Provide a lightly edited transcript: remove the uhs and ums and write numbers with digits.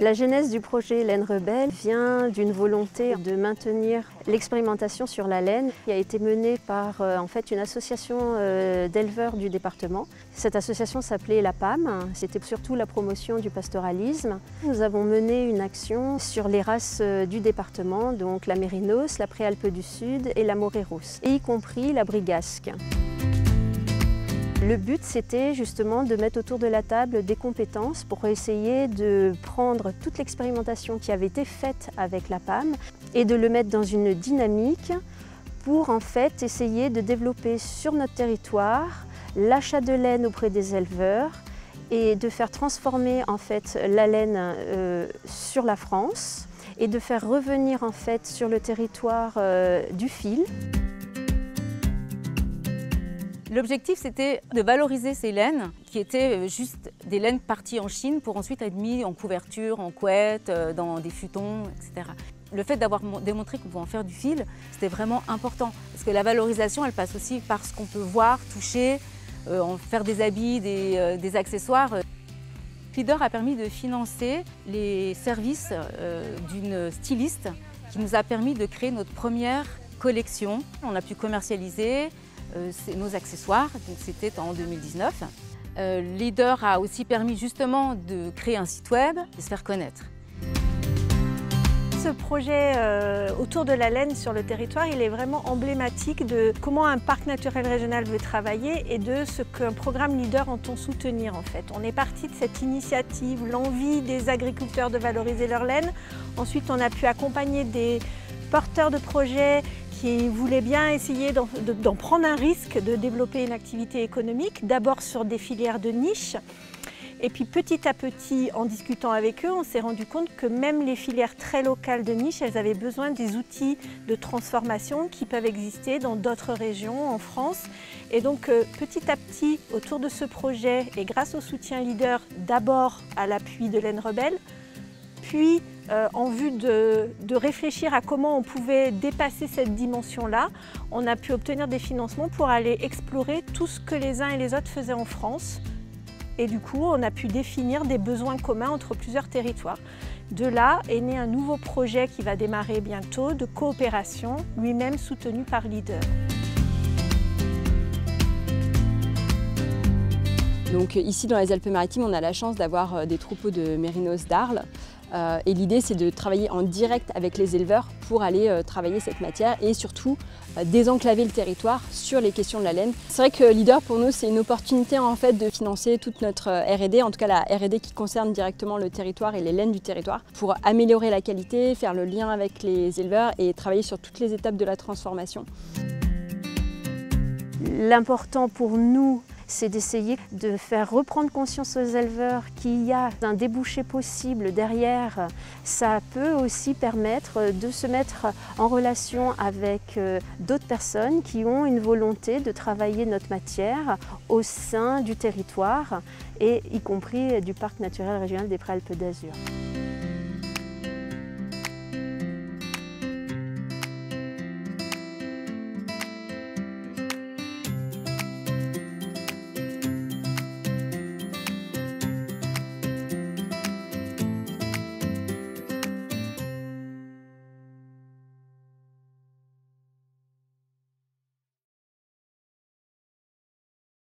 La genèse du projet Laine Rebelle vient d'une volonté de maintenir l'expérimentation sur la laine qui a été menée par en fait, une association d'éleveurs du département. Cette association s'appelait la PAM, c'était surtout la promotion du pastoralisme. Nous avons mené une action sur les races du département, donc la Mérinos, la Préalpe du Sud et la Moreros, y compris la Brigasque. Le but, c'était justement de mettre autour de la table des compétences pour essayer de prendre toute l'expérimentation qui avait été faite avec la PAM et de le mettre dans une dynamique pour en fait essayer de développer sur notre territoire l'achat de laine auprès des éleveurs et de faire transformer en fait la laine sur la France et de faire revenir en fait sur le territoire du fil. L'objectif, c'était de valoriser ces laines qui étaient juste des laines parties en Chine pour ensuite être mises en couverture, en couette, dans des futons, etc. Le fait d'avoir démontré qu'on pouvait en faire du fil, c'était vraiment important. Parce que la valorisation, elle passe aussi par ce qu'on peut voir, toucher, en faire des habits, des accessoires. Leader a permis de financer les services d'une styliste qui nous a permis de créer notre première collection. On a pu commercialiser nos accessoires, donc c'était en 2019. Leader a aussi permis justement de créer un site web et se faire connaître. Ce projet autour de la laine sur le territoire, il est vraiment emblématique de comment un parc naturel régional veut travailler et de ce qu'un programme Leader entend soutenir en fait. On est parti de cette initiative, l'envie des agriculteurs de valoriser leur laine. Ensuite, on a pu accompagner des porteurs de projets qui voulaient bien essayer d'en prendre un risque, de développer une activité économique, d'abord sur des filières de niche. Et puis petit à petit, en discutant avec eux, on s'est rendu compte que même les filières très locales de niche, elles avaient besoin des outils de transformation qui peuvent exister dans d'autres régions en France. Et donc petit à petit, autour de ce projet, et grâce au soutien Leader, d'abord à l'appui de Laine Rebelle, puis en vue de réfléchir à comment on pouvait dépasser cette dimension-là, on a pu obtenir des financements pour aller explorer tout ce que les uns et les autres faisaient en France. Et du coup, on a pu définir des besoins communs entre plusieurs territoires. De là est né un nouveau projet qui va démarrer bientôt de coopération, lui-même soutenu par Leader. Donc ici dans les Alpes-Maritimes, on a la chance d'avoir des troupeaux de mérinos d'Arles. Et l'idée, c'est de travailler en direct avec les éleveurs pour aller travailler cette matière et surtout désenclaver le territoire sur les questions de la laine. C'est vrai que Leader, pour nous, c'est une opportunité en fait de financer toute notre R&D, en tout cas la R&D qui concerne directement le territoire et les laines du territoire, pour améliorer la qualité, faire le lien avec les éleveurs et travailler sur toutes les étapes de la transformation. L'important pour nous, c'est d'essayer de faire reprendre conscience aux éleveurs qu'il y a un débouché possible derrière. Ça peut aussi permettre de se mettre en relation avec d'autres personnes qui ont une volonté de travailler notre matière au sein du territoire et y compris du parc naturel régional des Préalpes d'Azur.